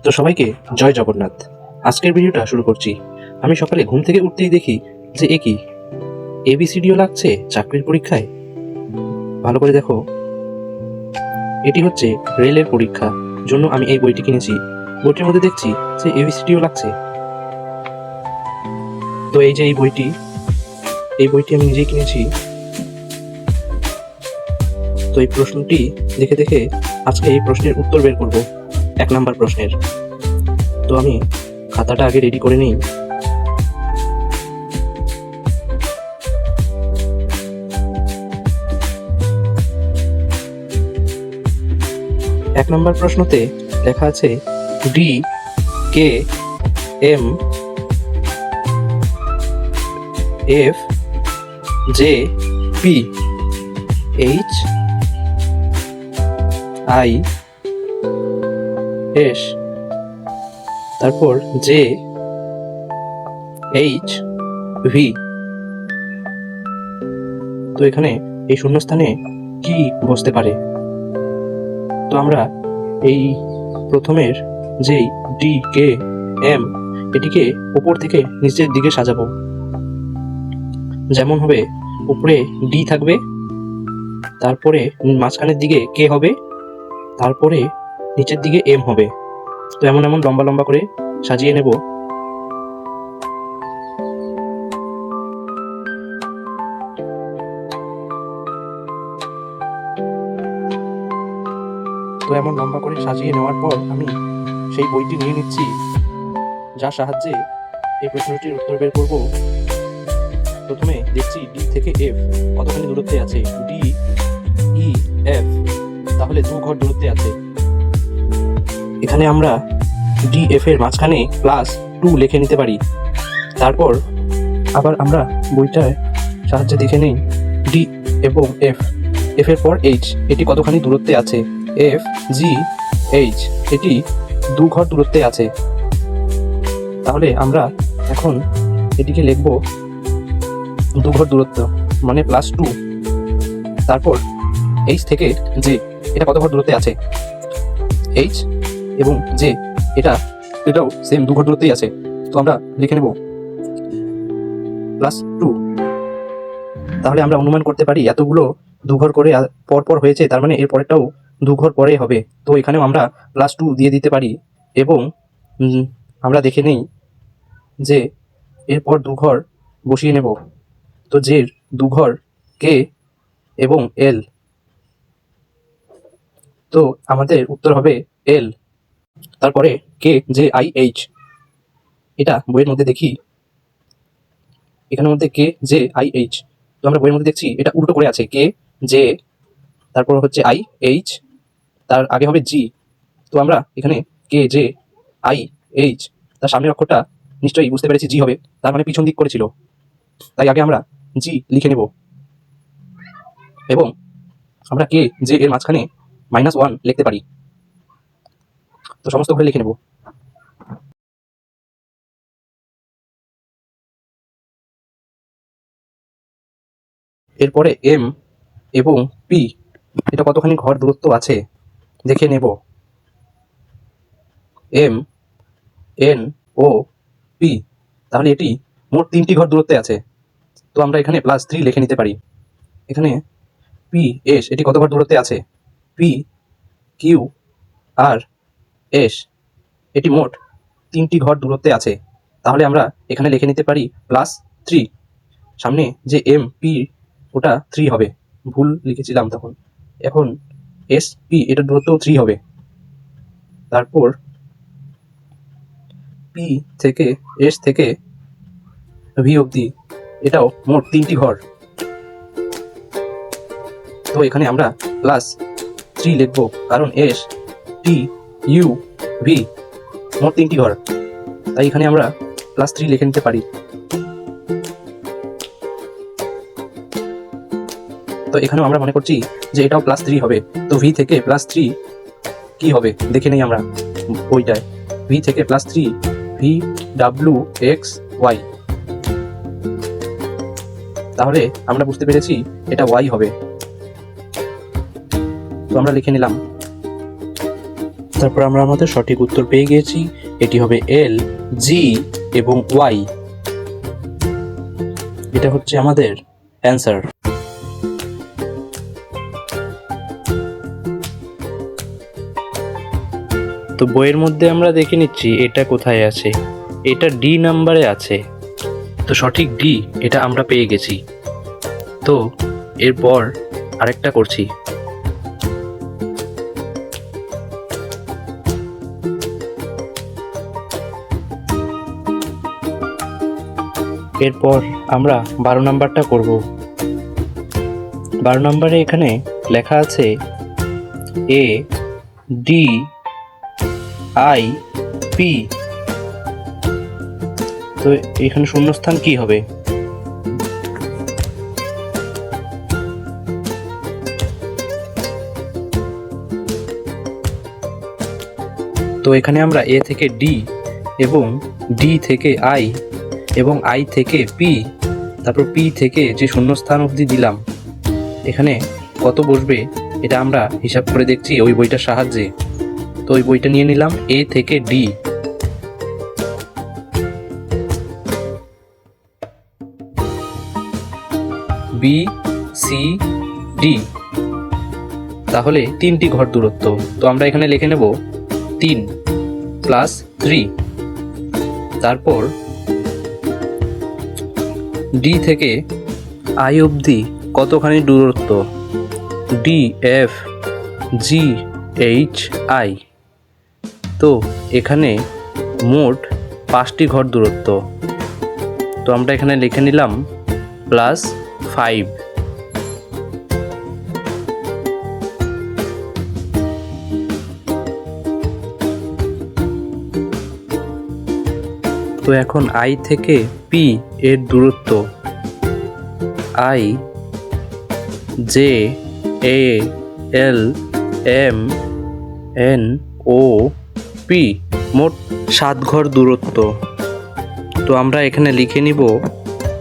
তো সবাইকে জয় জগন্নাথ। আজকের ভিডিওটা শুরু করছি। আমি সকালে ঘুম থেকে উঠতেই দেখি যে এ কি এবিসিডিও লাগছে চাকরির পরীক্ষায়। ভালো করে দেখো, এটি হচ্ছে রেলের পরীক্ষা জন্য আমি এই বইটি কিনেছি। বইটির মধ্যে দেখছি যে এবিসিডিও লাগছে। তো এই যে এই বইটি আমি নিজেই কিনেছি। তো এই প্রশ্নটি দেখে দেখে আজকে এই প্রশ্নের উত্তর বের করব, 1 নাম্বার প্রশ্নের। তো আমি খাতাটা আগে রেডি করে নিই। এক নম্বর প্রশ্নতে লেখা আছে D K M F J P H I S, তারপর জে এইচ ভি। তো এখানে এই শূন্যস্থানে কি বসতে পারে? তো আমরা এই প্রথমের যেই ডি কে এম, এটিকে উপর থেকে নিচের দিকে সাজাবো। যেমন হবে, উপরে ডি থাকবে, তারপরে মাঝখানের দিকে কে হবে, তারপরে নিচের দিকে এম হবে। তো এমন এমন লম্বা লম্বা করে সাজিয়ে নেব। তো এমন লম্বা করে সাজিয়ে নেওয়ার পর আমি সেই বইটি নিয়ে নিচ্ছি, যার সাহায্যে এই প্রশ্নটির উত্তর বের করব। প্রথমে দেখছি ডি থেকে এফ কতখানি দূরত্বে আছে। ডি ই এফ, তাহলে 2 ঘর দূরত্বে আছে। এখানে আমরা ডি এফ এর মাঝখানে +2 লিখে নিতে পারি। তারপর আবার আমরা বইটার সাহায্যে দেখে নেই ডি এবং এফ এর পর এইচ, এটি কতখানি দূরত্বে আছে। এফ জি এইচ, এটি 2 ঘর দূরত্বে আছে। তাহলে আমরা এখন এটিকে লিখব 2 ঘর দূরত্ব মানে +2। তারপর এইচ থেকে জে, এটা কত ঘর দূরত্বে আছে। এইচ এবং জে এটাও সেম 2 ঘর দূরত্বেই আছে। তো আমরা লিখে নেব +2। তাহলে আমরা অনুমান করতে পারি এতগুলো 2 ঘর করে পর হয়েছে, তার মানে এর পরেরটাও 2 ঘর পরে হবে। তো এখানেও আমরা +2 দিয়ে দিতে পারি এবং আমরা দেখে নেই যে এরপর 2 ঘর বসিয়ে নেব। তো জের 2 ঘর কে এবং এল। তো আমাদের উত্তর হবে এল। তারপরে কে জে আই এইচ, এটা বইয়ের মধ্যে দেখি এখানের মধ্যে কে জে আই এইচ। তো আমরা বইয়ের মধ্যে দেখছি এটা উল্টো করে আছে, কে জে, তারপর হচ্ছে আই এইচ, তার আগে হবে জি। তো আমরা এখানে কে জে আই এইচ, তার সামনের অক্ষরটা নিশ্চয়ই বুঝতে পেরেছি জি হবে, তার মানে পিছন দিক করেছিল, তাই আগে আমরা জি লিখে নেব এবং আমরা কে জে এর মাঝখানে -1 লিখতে পারি। তো সমস্ত ঘরে লিখে নেব। এরপরে এম এবং পি, এটা কতখানি ঘর দূরত্ব আছে দেখে নেব। এম এন ও পি, তাহলে এটি মোট 3টি ঘর দূরত্বে আছে। তো আমরা এখানে +3 লিখে নিতে পারি। এখানে পি এস, এটি কত ঘর দূরত্বে আছে। পি কিউ আর এস, এটি মোট 3টি ঘর দূরত্বে আছে। তাহলে আমরা এখানে লিখে নিতে পারি +3। সামনে যে এম পি, ওটা 3 হবে, ভুল লিখেছিলাম তখন। এখন এস পি, এটার দূরত্ব 3 হবে। তারপর পি থেকে এস থেকে ভি অবধি, এটাও মোট 3টি ঘর। তো এখানে আমরা +3 লিখব, কারণ এস টি ইউ ভি মোট 3টি ঘর, তাই এখানে আমরা +3 লিখে নিতে পারি। তো এখানেও আমরা মনে করছি যে এটাও +3 হবে। তো ভি থেকে +3 কি হবে দেখে নেই আমরা বইটায়। ভি থেকে +3, ভি ডাব্লিউ এক্স ওয়াই, তাহলে আমরা বুঝতে পেরেছি এটা ওয়াই হবে। তো আমরা লিখে নিলাম। তারপর আমরা আমাদের সঠিক উত্তর পেয়ে গিয়েছি। এটি হবে এল, জি এবং ওয়াই। এটা হচ্ছে আমাদের অ্যান্সার। তো বইয়ের মধ্যে আমরা দেখে নিচ্ছি এটা কোথায় আছে। এটা ডি নাম্বারে আছে। তো সঠিক ডি এটা আমরা পেয়ে গেছি। তো এরপর আরেকটা করছি। এরপর আমরা 12 নাম্বারটা করব। 12 নাম্বারে এখানে লেখা আছে এ ডি আই পি। তো এখানে শূন্যস্থান কি হবে? তো এখানে আমরা এ থেকে ডি এবং ডি থেকে আই এবং আই থেকে পি, তারপর পি থেকে যে শূন্যস্থান অবধি দিলাম, এখানে কত বসবে এটা আমরা হিসাব করে দেখছি ওই বইটার সাহায্যে। তো ওই বইটা নিয়ে নিলাম এ থেকে ডি। বি সি ডি, তাহলে 3টি ঘর দূরত্ব। তো আমরা এখানে লিখে নেব 3 প্লাস 3। তারপর ডি থেকে আই অবধি কতখানি দূরত্ব? D F G H I. তো এখানে মোট 5টি ঘর দূরত্ব। তো আমরা এখানে লিখে নিলাম প্লাস 5। তো এখন আই থেকে পি এর দূরত্ব I J A L M N O P, মোট 7 ঘর দূরত্ব। তো আমরা এখানে লিখে নিব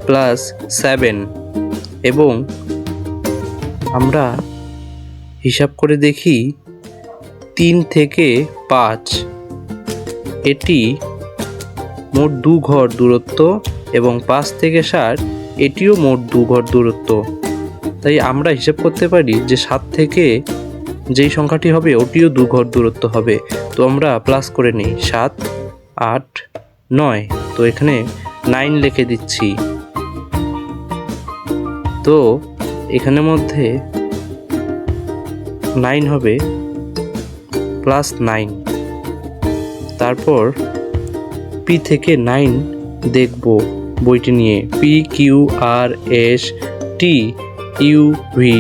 প্লাস 7 এবং আমরা হিসাব করে দেখি 3 থেকে 5 এটি মোট 2 ঘর দূরত্ব এবং 5 থেকে 7 এটিও মোট 2 ঘর দূরত্ব। তাই আমরা হিসাব করতে পারি যে 7 থেকে যেই সংখ্যাটি হবে ওটিও 2 ঘর দূরত্ব হবে। তো আমরা প্লাস করে নিই 7 8 9। তো এখানে 9 লিখে দিচ্ছি। তো এখানের মধ্যে 9 হবে প্লাস 9। তারপর পি থেকে 9 দেখব বইটি নিয়ে। P Q R S T U V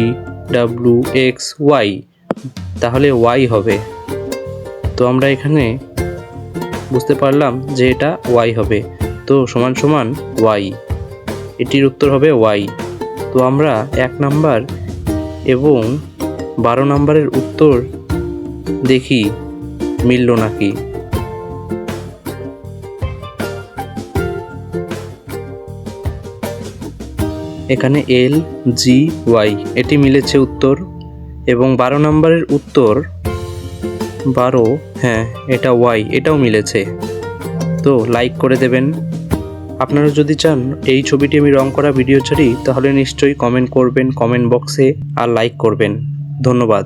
W X Y, তাহলে ওয়াই হবে। তো আমরা এখানে বুঝতে পারলাম যে এটা ওয়াই হবে। তো সমান সমান ওয়াই, এটির উত্তর হবে ওয়াই। তো আমরা 1 নাম্বার এবং 12 নাম্বারের উত্তর দেখি মিলল নাকি। এখানে এল জি ওয়াই এটি মিলেছে উত্তর, এবং 12 নাম্বারের উত্তর 12, হ্যাঁ এটা ওয়াই, এটাও মিলেছে। তো লাইক করে দেবেন। আপনারা যদি চান এই ছবিটি আমি রং করা ভিডিও ছাড়ি তাহলে নিশ্চয়ই কমেন্ট করবেন কমেন্ট বক্সে আর লাইক করবেন। ধন্যবাদ।